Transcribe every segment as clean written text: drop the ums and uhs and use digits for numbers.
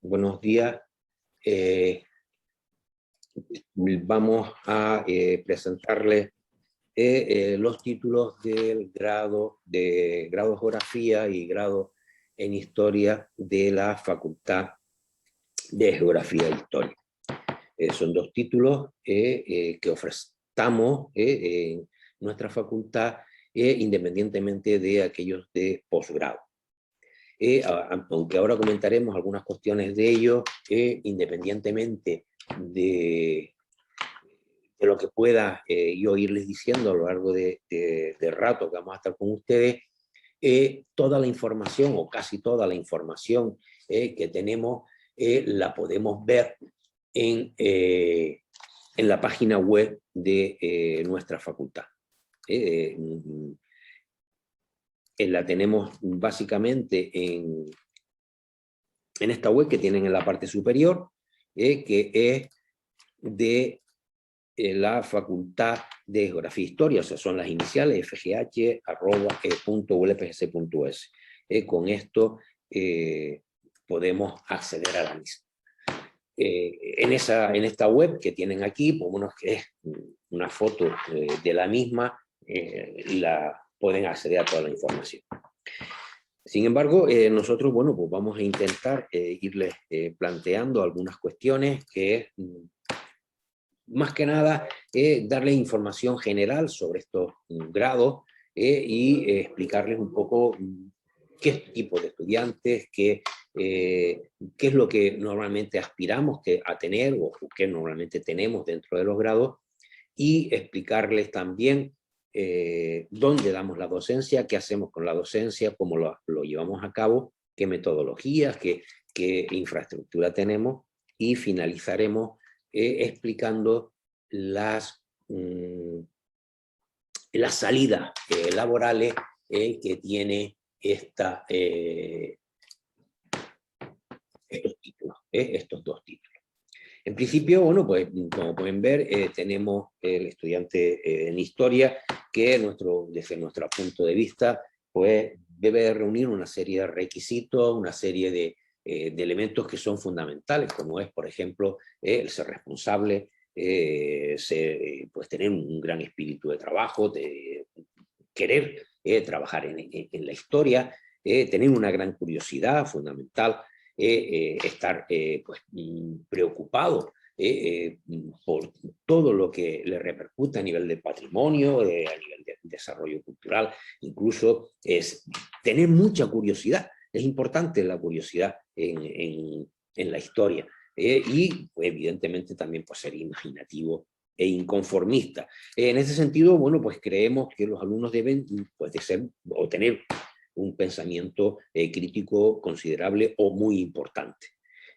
buenos días. Vamos a presentarles los títulos del grado de Geografía y grado en Historia de la Facultad de Geografía e Historia. Son dos títulos que ofrecemos en nuestra facultad independientemente de aquellos de posgrado. Aunque ahora comentaremos algunas cuestiones de ello, independientemente de lo que pueda yo irles diciendo a lo largo de rato que vamos a estar con ustedes, toda la información, o casi toda la información que tenemos, la podemos ver en la página web de nuestra facultad. La tenemos básicamente en esta web que tienen en la parte superior, que es de la Facultad de Geografía e Historia, o sea, son las iniciales fgh@ulpgc.es. Con esto podemos acceder a la misma. En esta web que tienen aquí, pues, que es una foto de la misma, pueden acceder a toda la información. Sin embargo, nosotros, bueno, pues vamos a intentar irles planteando algunas cuestiones que más que nada darles información general sobre estos grados y explicarles un poco qué tipo de estudiantes, qué es lo que normalmente aspiramos a tener o qué normalmente tenemos dentro de los grados, y explicarles también dónde damos la docencia, qué hacemos con la docencia, cómo lo llevamos a cabo, qué metodologías, qué infraestructura tenemos, y finalizaremos explicando las salidas laborales que tiene estos títulos, estos dos títulos. En principio, bueno, pues como pueden ver, tenemos el estudiante en Historia, que desde nuestro punto de vista, pues debe reunir una serie de requisitos, una serie de elementos que son fundamentales, como es, por ejemplo, el ser responsable, pues tener un gran espíritu de trabajo, de querer trabajar en la historia, tener una gran curiosidad fundamental, estar pues, preocupado por todo lo que le repercute a nivel de patrimonio, a nivel de desarrollo cultural, incluso es tener mucha curiosidad. Es importante la curiosidad en la historia, y pues, evidentemente también pues, ser imaginativo e inconformista. En ese sentido, bueno, pues creemos que los alumnos deben pues, tener un pensamiento crítico considerable o muy importante.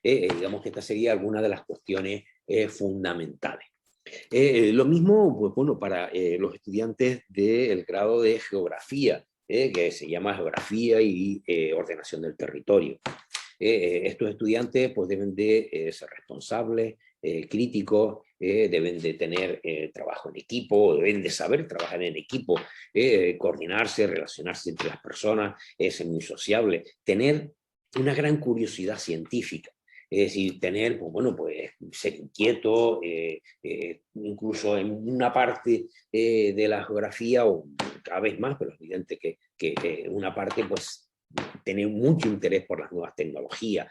Digamos que esta sería alguna de las cuestiones fundamentales. Lo mismo, pues bueno, para los estudiantes del grado de Geografía, que se llama Geografía y Ordenación del Territorio. Estos estudiantes pues, deben de ser responsables, críticos, deben de tener trabajo en equipo, deben de saber trabajar en equipo, coordinarse, relacionarse entre las personas, ser muy sociable, tener una gran curiosidad científica. Es decir, tener, pues bueno, pues ser inquieto, incluso en una parte de la geografía, o cada vez más, pero es evidente que una parte, pues, tener mucho interés por las nuevas tecnologías,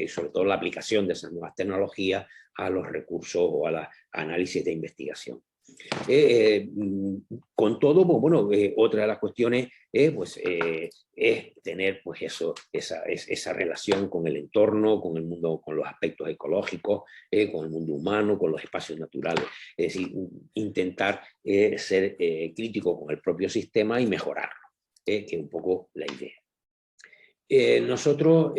sobre todo la aplicación de esas nuevas tecnologías a los recursos o a la análisis de investigación. Con todo, pues, bueno, otra de las cuestiones pues, es tener pues, esa relación con el entorno, con el mundo, con los aspectos ecológicos, con el mundo humano, con los espacios naturales. Es decir, intentar ser crítico con el propio sistema y mejorarlo, que es un poco la idea. Nosotros,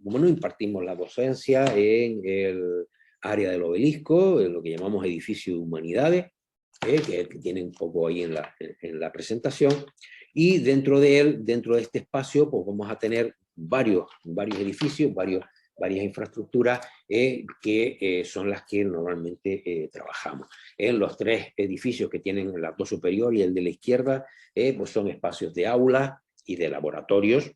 bueno, impartimos la docencia en el área del Obelisco, en lo que llamamos edificio de humanidades, que es el que tiene un poco ahí en la presentación, y dentro de este espacio, pues vamos a tener varios edificios, varias infraestructuras que son las que normalmente trabajamos. En los tres edificios que tienen el acto superior y el de la izquierda, pues son espacios de aulas y de laboratorios,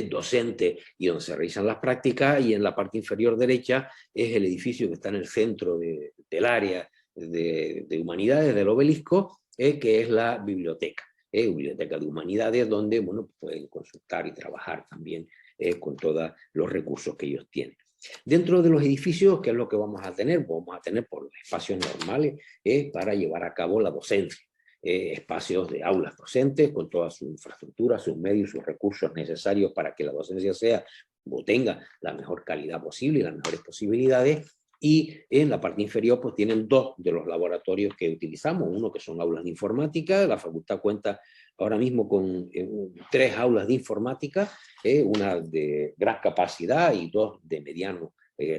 docente y donde se realizan las prácticas, y en la parte inferior derecha es el edificio que está en el centro del área de humanidades del obelisco, que es la biblioteca. Biblioteca de Humanidades, donde bueno, pueden consultar y trabajar también con todos los recursos que ellos tienen. Dentro de los edificios, ¿qué es lo que vamos a tener? Vamos a tener por los espacios normales para llevar a cabo la docencia. Espacios de aulas docentes con toda su infraestructura, sus medios, sus recursos necesarios para que la docencia sea o tenga la mejor calidad posible y las mejores posibilidades. Y en la parte inferior pues tienen dos de los laboratorios que utilizamos, uno que son aulas de informática. La facultad cuenta ahora mismo con 3 aulas de informática, una de gran capacidad y 2 de mediano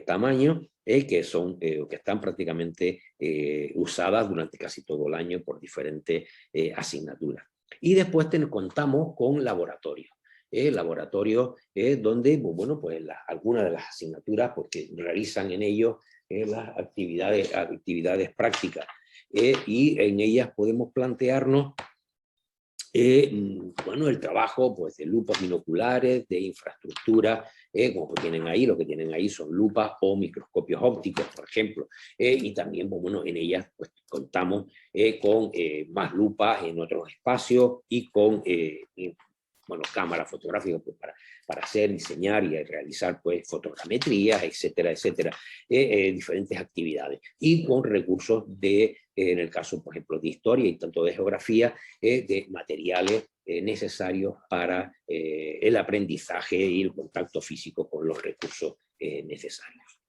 tamaño, que están prácticamente usadas durante casi todo el año por diferentes asignaturas. Y después contamos con laboratorios. Laboratorios donde, bueno, pues algunas de las asignaturas pues, que realizan en ellos las actividades prácticas. Y en ellas podemos plantearnos bueno, el trabajo pues, de lupas binoculares, de infraestructura, como tienen ahí, lo que tienen ahí son lupas o microscopios ópticos, por ejemplo, y también, pues, bueno, en ellas pues, contamos con más lupas en otros espacios y con bueno, cámaras fotográficas pues, para hacer, diseñar y realizar pues, fotogrametrías, etcétera, etcétera, diferentes actividades, y con recursos en el caso, por ejemplo, de historia y tanto de geografía, de materiales necesarios para el aprendizaje y el contacto físico con los recursos necesarios.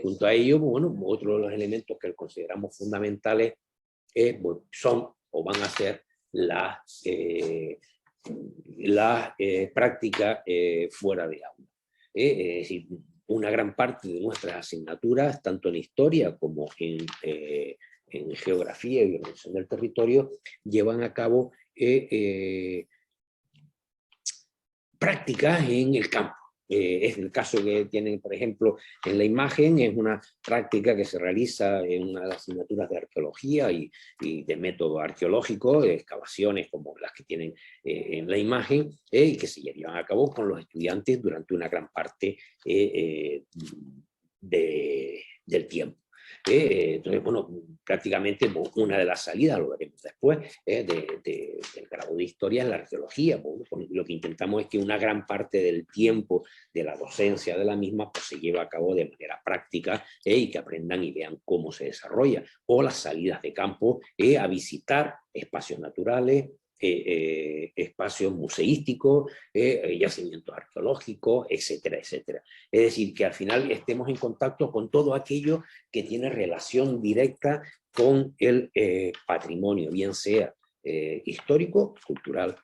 Junto a ello, bueno, otro de los elementos que consideramos fundamentales son o van a ser las prácticas fuera de aula. Es decir, una gran parte de nuestras asignaturas, tanto en historia como en geografía y organización del territorio, llevan a cabo prácticas en el campo. Es el caso que tienen, por ejemplo, en la imagen, es una práctica que se realiza en una de las asignaturas de arqueología y de método arqueológico, de excavaciones como las que tienen en la imagen, y que se llevan a cabo con los estudiantes durante una gran parte del tiempo. Entonces, bueno, prácticamente una de las salidas, lo veremos después, del grado de historia es la arqueología. Bueno, lo que intentamos es que una gran parte del tiempo de la docencia de la misma pues, se lleve a cabo de manera práctica y que aprendan y vean cómo se desarrolla. O las salidas de campo a visitar espacios naturales, espacios museísticos, yacimientos arqueológicos, etcétera, etcétera. Es decir, que al final estemos en contacto con todo aquello que tiene relación directa con el patrimonio, bien sea histórico, cultural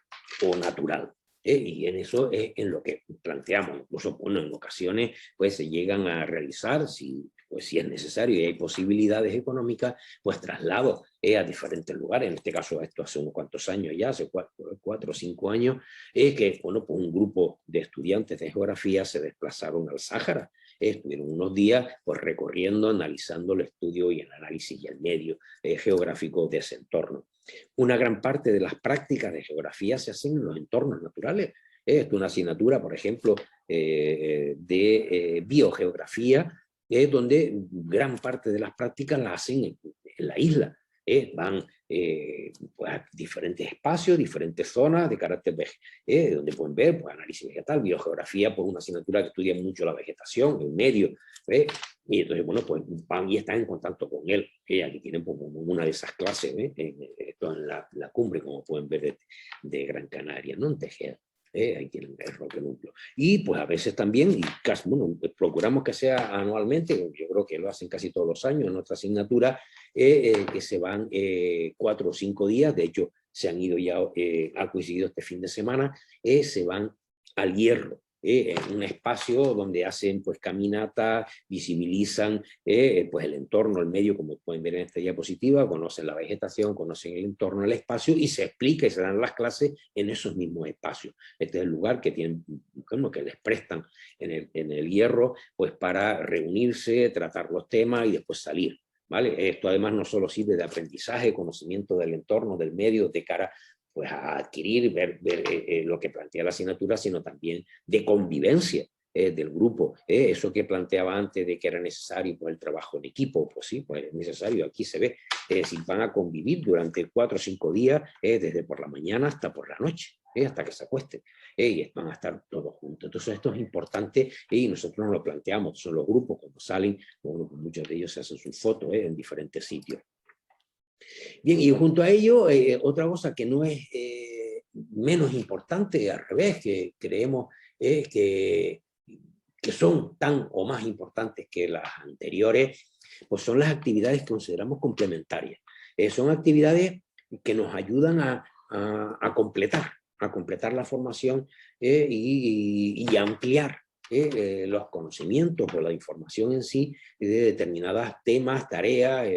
o natural. Y en eso es en lo que planteamos. Incluso, bueno, en ocasiones pues, se llegan a realizar, si es necesario y hay posibilidades económicas, pues traslados a diferentes lugares. En este caso, esto hace unos cuantos años ya, hace 4 o 5 años, que bueno, pues un grupo de estudiantes de geografía se desplazaron al Sáhara. Estuvieron unos días pues, recorriendo, analizando el estudio y el análisis y el medio geográfico de ese entorno. Una gran parte de las prácticas de geografía se hacen en los entornos naturales. Es una asignatura, por ejemplo, de biogeografía, donde gran parte de las prácticas las hacen en la isla. Van pues, a diferentes espacios, diferentes zonas de carácter donde pueden ver pues, análisis vegetal, biogeografía, pues una asignatura que estudia mucho la vegetación, el medio, y entonces, bueno, pues van y están en contacto con él. Aquí tienen pues, una de esas clases, esto en la cumbre, como pueden ver, de Gran Canaria, ¿no? En Tejeda. Ahí tienen el Roque Núcleo. Y pues a veces también, y casi, bueno, procuramos que sea anualmente, yo creo que lo hacen casi todos los años en nuestra asignatura, que se van 4 o 5 días, de hecho se han ido ya, ha coincidido este fin de semana, se van al Hierro, en un espacio donde hacen pues caminatas, visibilizan pues el entorno, el medio, como pueden ver en esta diapositiva, conocen la vegetación, conocen el entorno, el espacio, y se explica y se dan las clases en esos mismos espacios. Este es el lugar que tienen, bueno, que les prestan en el Hierro, pues para reunirse, tratar los temas y después salir. ¿Vale? Esto además no solo sirve de aprendizaje, conocimiento del entorno, del medio, de cara pues a adquirir, ver lo que plantea la asignatura, sino también de convivencia del grupo. Eso que planteaba antes de que era necesario pues, el trabajo en equipo, pues sí, pues es necesario, aquí se ve, si van a convivir durante 4 o 5 días, desde por la mañana hasta por la noche, hasta que se acuesten, y van a estar todos juntos. Entonces esto es importante y nosotros nos lo planteamos, son los grupos cuando salen, bueno, muchos de ellos se hacen sus fotos en diferentes sitios. Bien, y junto a ello, otra cosa que no es menos importante, al revés, que creemos que son tan o más importantes que las anteriores, pues son las actividades que consideramos complementarias. Son actividades que nos ayudan a completar la formación y ampliar los conocimientos o la información en sí de determinados temas, tareas,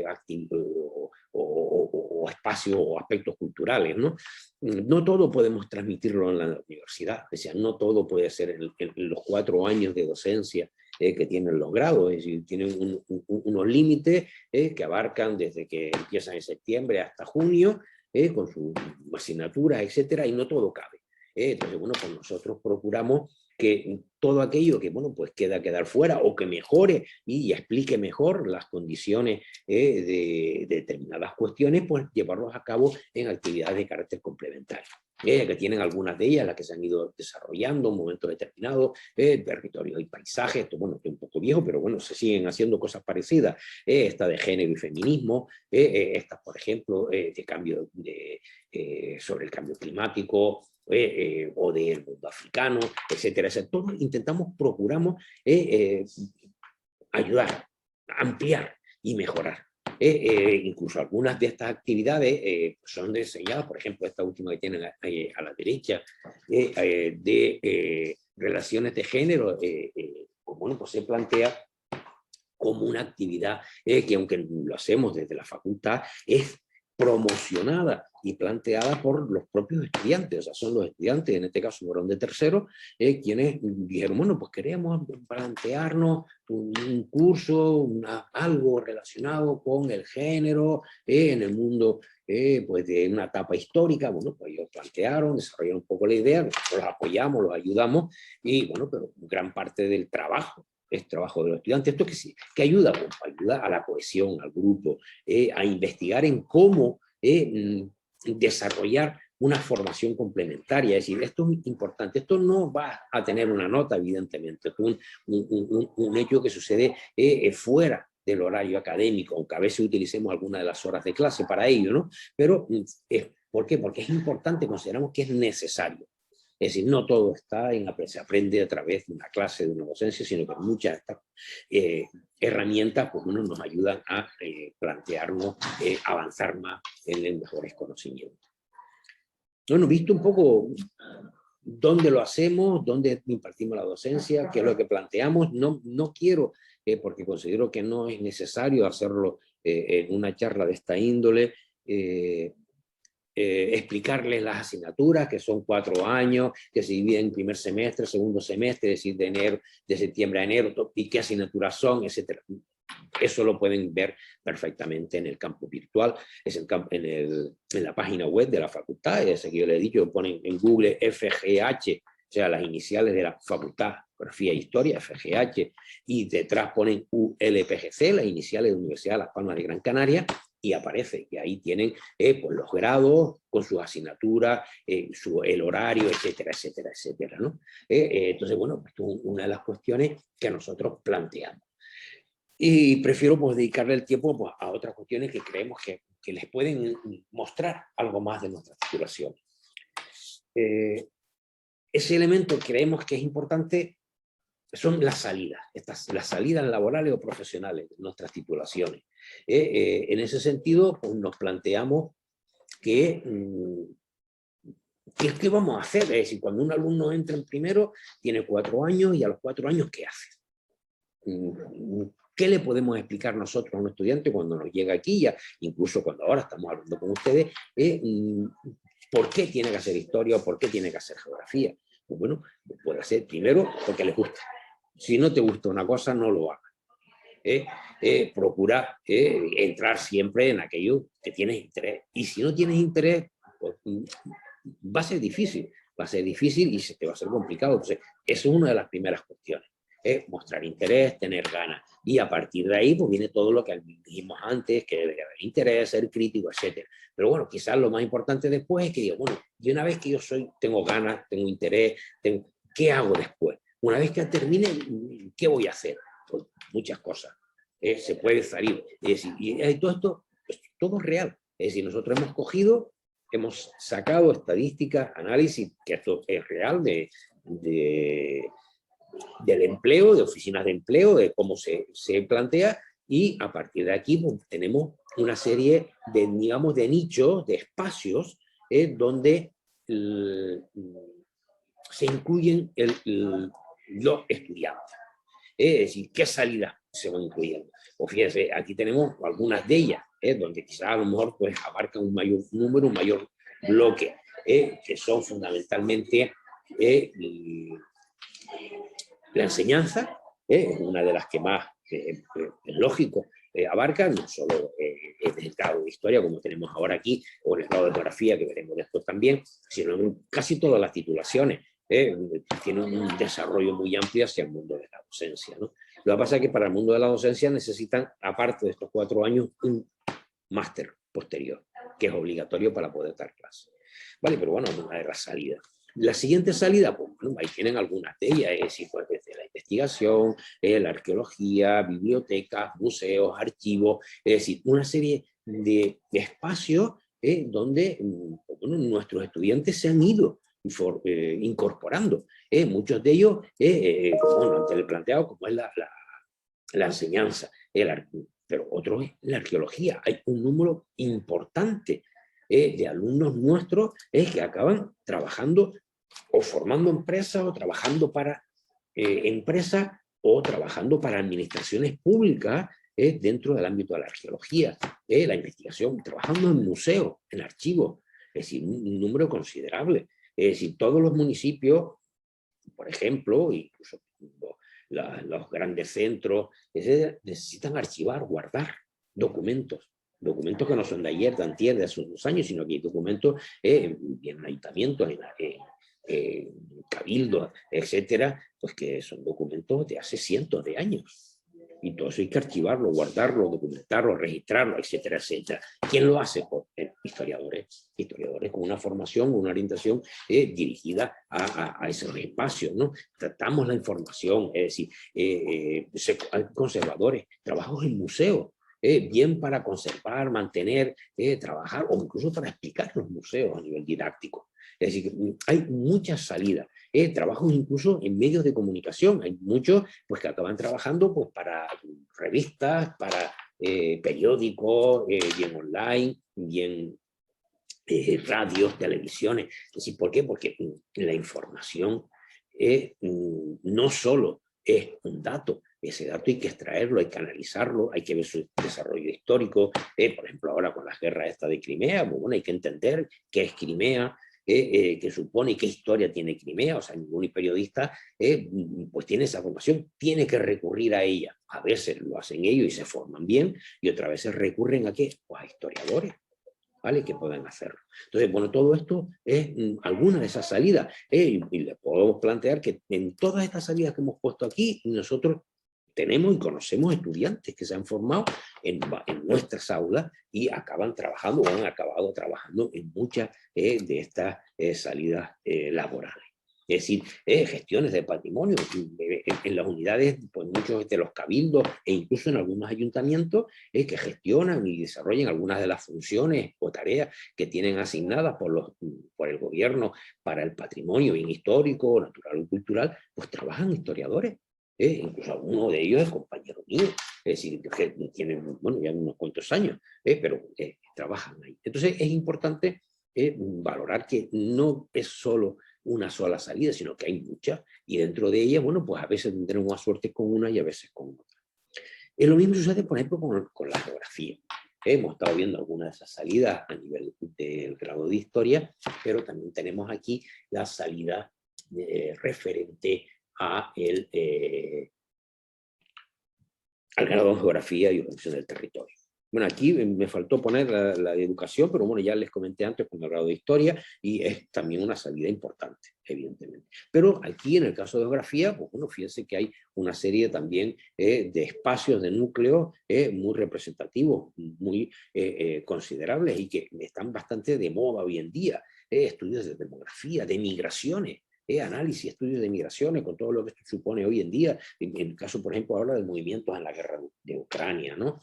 o espacios o aspectos culturales, ¿no? No todo podemos transmitirlo en la universidad, o sea, no todo puede ser en los 4 años de docencia que tienen los grados, es decir, tienen unos límites que abarcan desde que empiezan en septiembre hasta junio, con sus asignaturas, etcétera, y no todo cabe. Entonces, bueno, pues nosotros procuramos que todo aquello que, bueno, pues quedar fuera o que mejore y explique mejor las condiciones de determinadas cuestiones, pues llevarlos a cabo en actividades de carácter complementario. Que tienen algunas de ellas, las que se han ido desarrollando en un momento determinado, territorio y paisaje, esto, bueno, esto es un poco viejo, pero bueno, se siguen haciendo cosas parecidas, esta de género y feminismo, estas, por ejemplo, de cambio sobre el cambio climático, o del mundo africano, etcétera, etcétera. Todos procuramos ayudar, ampliar y mejorar. Incluso algunas de estas actividades son diseñadas, por ejemplo, esta última que tienen a la derecha, de relaciones de género, bueno, pues se plantea como una actividad que, aunque lo hacemos desde la facultad, es promocionada y planteada por los propios estudiantes, o sea, son los estudiantes, en este caso fueron de tercero, quienes dijeron, bueno, pues queremos plantearnos un curso, algo relacionado con el género en el mundo pues de una etapa histórica. Bueno, pues ellos plantearon, desarrollaron un poco la idea, nosotros los apoyamos, los ayudamos, y bueno, pero gran parte del trabajo es trabajo de los estudiantes. Esto que ayuda, bueno, ayuda a la cohesión, al grupo, a investigar en cómo desarrollar una formación complementaria. Es decir, esto es importante, esto no va a tener una nota, evidentemente, es un hecho que sucede fuera del horario académico, aunque a veces utilicemos alguna de las horas de clase para ello, ¿no? Pero, ¿por qué? Porque es importante, consideramos que es necesario. Es decir, no todo está se aprende a través de una clase, de una docencia, sino que muchas de estas herramientas pues, nos ayudan a plantearnos, avanzar más en mejores conocimientos. Bueno, visto un poco dónde lo hacemos, dónde impartimos la docencia, qué es lo que planteamos, no quiero, porque considero que no es necesario hacerlo en una charla de esta índole, explicarles las asignaturas, que son 4 años, que se dividen en primer semestre, segundo semestre, es decir, de septiembre a enero, y qué asignaturas son, etc. Eso lo pueden ver perfectamente en el campo virtual, es en la página web de la facultad, es que yo le he dicho, ponen en Google FGH, o sea, las iniciales de la facultad, Geografía e Historia, FGH, y detrás ponen ULPGC, las iniciales de la Universidad de Las Palmas de Gran Canaria, y aparece, y ahí tienen pues los grados con sus asignaturas, el horario, etcétera, etcétera, etcétera, ¿no? Entonces, bueno, esto es una de las cuestiones que nosotros planteamos. Y prefiero pues, dedicarle el tiempo pues, a otras cuestiones que creemos que les pueden mostrar algo más de nuestra titulación. Ese elemento que creemos que es importante son las salidas, las salidas laborales o profesionales de nuestras titulaciones. En ese sentido, pues, nos planteamos que ¿qué vamos a hacer? Es decir, cuando un alumno entra en primero, tiene 4 años, y a los 4 años, ¿qué hace? ¿Qué le podemos explicar nosotros a un estudiante cuando nos llega aquí, ya, incluso cuando ahora estamos hablando con ustedes, por qué tiene que hacer historia o por qué tiene que hacer geografía? Pues bueno, puede ser primero porque les gusta. Si no te gusta una cosa, no lo hagas. Procura entrar siempre en aquello que tienes interés. Y si no tienes interés, pues, va a ser difícil y se te va a ser complicado. Entonces, eso es una de las primeras cuestiones. Mostrar interés, tener ganas. Y a partir de ahí, pues viene todo lo que dijimos antes, que debe haber interés, ser crítico, etc. Pero bueno, quizás lo más importante después es que digo, bueno, y una vez que yo tengo ganas, tengo interés, ¿qué hago después? Una vez que termine, ¿qué voy a hacer? Pues muchas cosas. Se puede salir. Es decir, y todo esto, pues, todo es real. Es decir, nosotros hemos sacado estadísticas, análisis, que esto es real, del empleo, de oficinas de empleo, de cómo se plantea, y a partir de aquí pues, tenemos una serie de, digamos, de nichos, de espacios, donde se incluyen los estudiantes. Es decir, ¿qué salidas se van incluyendo? Pues fíjense, aquí tenemos algunas de ellas, donde quizás a lo mejor pues, abarca un mayor número, un mayor bloque, que son fundamentalmente la enseñanza, es una de las que más, es lógico, abarca, no solo en el grado de historia, como tenemos ahora aquí, o en el grado de geografía, que veremos después también, sino en casi todas las titulaciones. Tiene un desarrollo muy amplio hacia el mundo de la docencia, ¿no? Lo que pasa es que para el mundo de la docencia necesitan, aparte de estos 4 años, un máster posterior, que es obligatorio para poder dar clases. Vale, pero bueno, es una de las salidas. La siguiente salida, pues bueno, ahí tienen algunas de ellas, es decir, pues desde la investigación, la arqueología, bibliotecas, museos, archivos, es decir, una serie de espacios donde bueno, nuestros estudiantes se han ido incorporando. Muchos de ellos, bueno, ante el planteado como es la enseñanza, pero otros es la arqueología. Hay un número importante de alumnos nuestros que acaban trabajando o formando empresas o trabajando para empresas o trabajando para administraciones públicas dentro del ámbito de la arqueología, la investigación, trabajando en museos, en archivos, es decir, un número considerable. Es decir, todos los municipios, por ejemplo, incluso los grandes centros, necesitan archivar, guardar documentos que no son de ayer, de antier, de hace unos años, sino que hay documentos en ayuntamientos, en cabildos, etcétera, pues que son documentos de hace cientos de años. Y todo eso hay que archivarlo, guardarlo, documentarlo, registrarlo, etcétera, etcétera. ¿Quién lo hace? Pues, historiadores con una formación, una orientación dirigida a esos espacios, ¿no? Tratamos la información, es decir, hay conservadores, trabajos en museos, bien para conservar, mantener, trabajar, o incluso para explicar los museos a nivel didáctico. Es decir, hay muchas salidas. Trabajos incluso en medios de comunicación. Hay muchos pues, que acaban trabajando pues, para revistas, para periódicos, bien online, bien radios, televisiones. Es decir, ¿por qué? Porque la información no solo es un dato, ese dato hay que extraerlo, hay que analizarlo, hay que ver su desarrollo histórico. Por ejemplo, ahora con la guerra esta de Crimea, pues, bueno, hay que entender qué es Crimea, qué supone, qué historia tiene Crimea. O sea, ningún periodista pues tiene esa formación, tiene que recurrir a ella. A veces lo hacen ellos y se forman bien, y otras veces recurren a ¿qué? Pues a historiadores, ¿vale? Que puedan hacerlo. Entonces, bueno, todo esto es alguna de esas salidas. Y le podemos plantear que en todas estas salidas que hemos puesto aquí, nosotros tenemos y conocemos estudiantes que se han formado en nuestras aulas y acaban trabajando o han acabado trabajando en muchas de estas salidas laborales. Es decir, gestiones de patrimonio en las unidades, pues muchos de los cabildos e incluso en algunos ayuntamientos que gestionan y desarrollan algunas de las funciones o tareas que tienen asignadas por el gobierno para el patrimonio bien histórico, natural o cultural, pues trabajan historiadores. Incluso alguno de ellos es compañero mío, es decir, que tienen, bueno, ya unos cuantos años, pero trabajan ahí. Entonces es importante valorar que no es solo una sola salida, sino que hay muchas, y dentro de ellas, bueno, pues a veces tendremos más suerte con una y a veces con otra. Lo mismo sucede, por ejemplo, con la geografía. Hemos estado viendo algunas de esas salidas a nivel del grado de historia, pero también tenemos aquí la salida referente al grado de geografía y organización del territorio. Bueno, aquí me faltó poner la de educación, pero bueno, ya les comenté antes cuando hablaba de historia, y es también una salida importante, evidentemente. Pero aquí, en el caso de geografía, pues bueno, fíjense que hay una serie también de espacios, de núcleos muy representativos, muy considerables, y que están bastante de moda hoy en día. Estudios de demografía, de migraciones, análisis, estudios de migraciones, con todo lo que esto supone hoy en día. En el caso, por ejemplo, ahora de movimientos en la guerra de Ucrania, ¿no?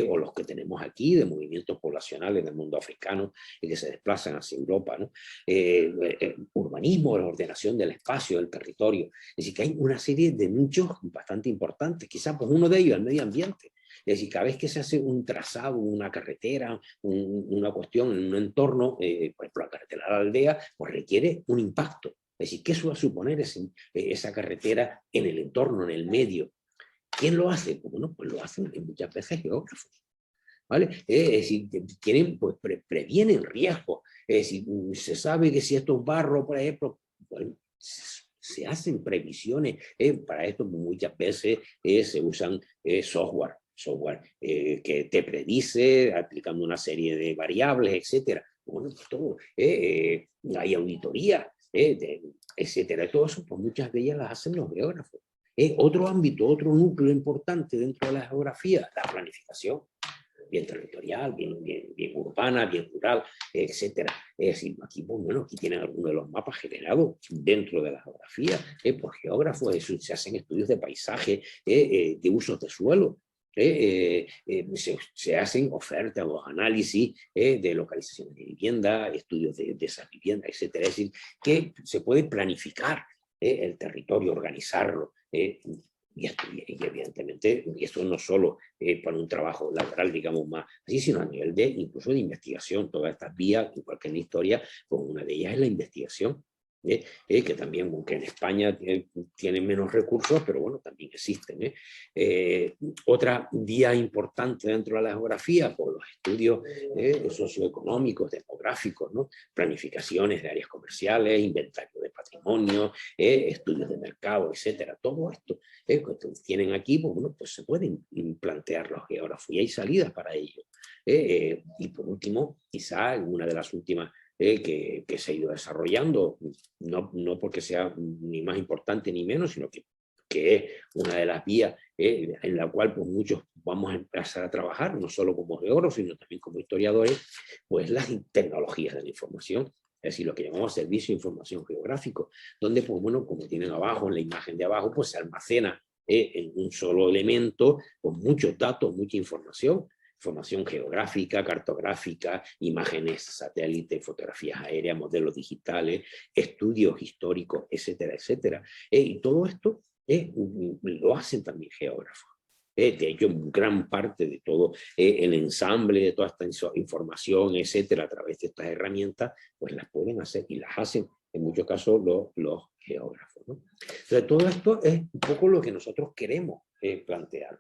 O los que tenemos aquí, de movimientos poblacionales del mundo africano que se desplazan hacia Europa, ¿no? Urbanismo, la ordenación del espacio, del territorio. Es decir, que hay una serie de nichos bastante importantes. Quizás pues, uno de ellos, el medio ambiente. Es decir, cada vez que se hace un trazado, una carretera, una cuestión en un entorno, por ejemplo, la carretera de la aldea, pues requiere un impacto. Es decir, ¿qué va a suponer esa carretera en el entorno, en el medio? ¿Quién lo hace? Pues, bueno, pues lo hacen muchas veces geógrafos. ¿Vale? Es decir, tienen, pues, previenen riesgos. Es decir, se sabe que si esto es barro, por ejemplo, bueno, se hacen previsiones. Para esto muchas veces se usan software que te predice aplicando una serie de variables, etcétera. Bueno, pues todo. Hay auditoría, etcétera. Todo eso, pues muchas de ellas las hacen los geógrafos. Otro ámbito, otro núcleo importante dentro de la geografía, la planificación, bien territorial, bien urbana, bien rural, etcétera. Es decir, aquí, pues, bueno, aquí tienen algunos de los mapas generados dentro de la geografía, por geógrafos, se hacen estudios de paisaje, de usos de suelo, se hacen ofertas o análisis de localizaciones de vivienda, estudios de esas viviendas, etcétera. Es decir, que se puede planificar el territorio, organizarlo, y evidentemente, y esto no solo para un trabajo laboral, digamos, más así, sino a nivel de incluso de investigación. Todas estas vías, igual que en la historia, pues una de ellas es la investigación, que también, aunque en España tienen menos recursos, pero bueno, también existen. Otra vía importante dentro de la geografía, por los estudios socioeconómicos, demográficos, ¿no? Planificaciones de áreas comerciales, inventario de patrimonio, estudios de mercado, etcétera. Todo esto que tienen aquí, pues, bueno, pues se pueden plantear los geógrafos y hay salidas para ello. Y por último, quizá una de las últimas que se ha ido desarrollando, no porque sea ni más importante ni menos, sino que es una de las vías en la cual pues, muchos vamos a empezar a trabajar, no solo como geógrafos, sino también como historiadores, pues las tecnologías de la información. Es decir, lo que llamamos servicio de información geográfico, donde, pues bueno, como tienen abajo, en la imagen de abajo, pues se almacena en un solo elemento, con muchos datos, mucha información geográfica, cartográfica, imágenes satélites, fotografías aéreas, modelos digitales, estudios históricos, etcétera, etcétera. Y todo esto lo hacen también geógrafos. De hecho, gran parte de todo el ensamble de toda esta información, etcétera, a través de estas herramientas, pues las pueden hacer y las hacen en muchos casos los geógrafos, ¿no? Entonces, todo esto es un poco lo que nosotros queremos plantear.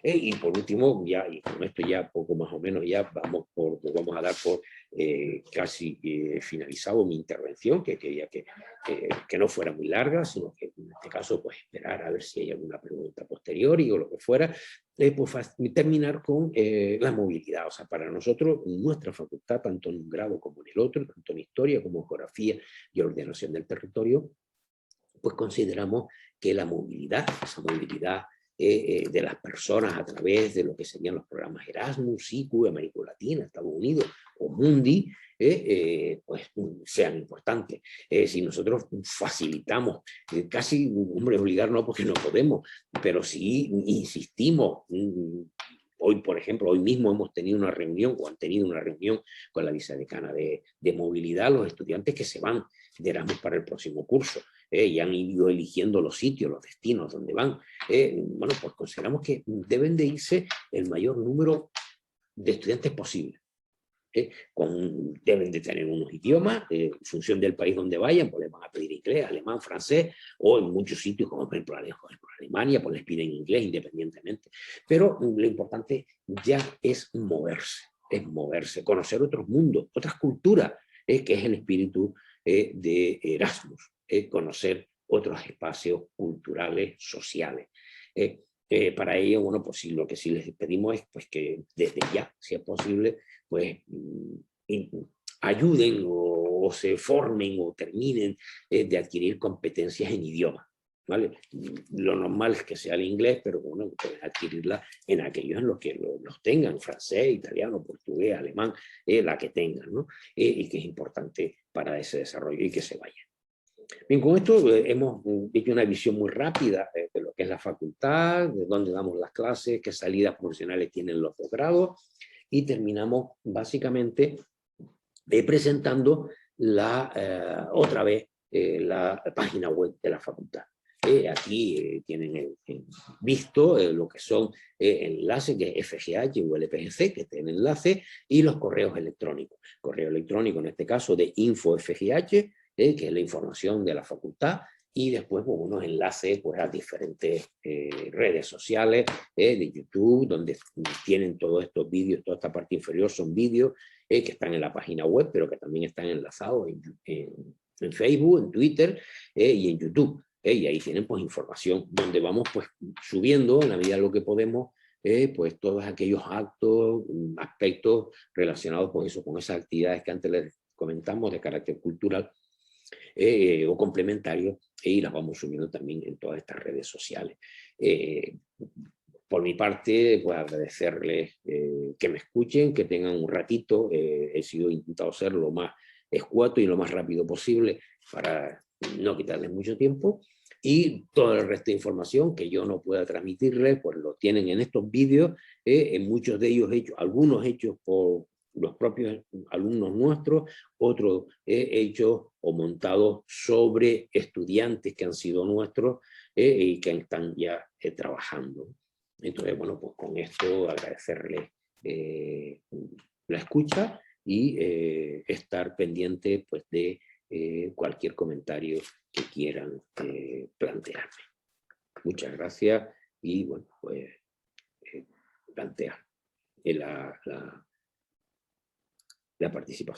Y por último, ya, y con esto ya poco más o menos ya vamos a dar por casi finalizado mi intervención, que quería que no fuera muy larga, sino que en este caso pues esperar a ver si hay alguna pregunta posterior o lo que fuera, pues terminar con la movilidad. O sea, para nosotros, nuestra facultad, tanto en un grado como en el otro, tanto en historia como en geografía y ordenación del territorio, pues consideramos que la movilidad, esa movilidad de las personas a través de lo que serían los programas Erasmus, SICU, América Latina, Estados Unidos o Mundi, pues sean importantes. Si nosotros facilitamos, casi, hombre, obligar no porque no podemos, pero sí insistimos. Hoy, por ejemplo, hoy mismo hemos tenido una reunión o han tenido una reunión con la vicedecana de movilidad, los estudiantes que se van de Erasmus para el próximo curso. Y han ido eligiendo los sitios, los destinos donde van. Bueno, pues consideramos que deben de irse el mayor número de estudiantes posible. Deben de tener unos idiomas, en función del país donde vayan, pues les van a pedir inglés, alemán, francés, o en muchos sitios, como por ejemplo Alemania, pues les piden inglés independientemente. Pero lo importante ya es moverse, conocer otros mundos, otras culturas, que es el espíritu de Erasmus, conocer otros espacios culturales, sociales. Para ello, bueno, pues sí, lo que sí les pedimos es pues, que desde ya, si es posible, pues ayuden o se formen o terminen de adquirir competencias en idioma. ¿Vale? Lo normal es que sea el inglés, pero bueno, pueden adquirirla en aquellos en los que los tengan, francés, italiano, portugués, alemán, la que tengan, ¿no? Y que es importante para ese desarrollo y que se vayan. Bien, con esto hemos hecho una visión muy rápida de lo que es la facultad, de dónde damos las clases, qué salidas profesionales tienen los posgrados, y terminamos básicamente presentando otra vez la página web de la facultad. Aquí tienen visto lo que son enlaces, que es FGH o LPGC, que tienen enlace, y los correos electrónicos. Correo electrónico, en este caso, de InfoFGH, que es la información de la facultad, y después pues, unos enlaces pues, a diferentes redes sociales de YouTube, donde tienen todos estos vídeos, toda esta parte inferior son vídeos que están en la página web, pero que también están enlazados en Facebook, en Twitter y en YouTube. Y ahí tienen pues información donde vamos pues subiendo en la medida de lo que podemos pues todos aquellos actos, aspectos relacionados con eso, con esas actividades que antes les comentamos de carácter cultural o complementarios, y las vamos subiendo también en todas estas redes sociales. Por mi parte, pues agradecerles que me escuchen, que tengan un ratito. He intentado ser lo más escueto y lo más rápido posible para no quitarles mucho tiempo. Y todo el resto de información que yo no pueda transmitirles, pues lo tienen en estos vídeos, en muchos de ellos hechos, algunos hechos por los propios alumnos nuestros, otros hechos o montados sobre estudiantes que han sido nuestros y que están ya trabajando. Entonces, bueno, pues con esto agradecerles la escucha y estar pendiente pues, de cualquier comentario que quieran plantearme. Muchas gracias y bueno, pues plantear la participación.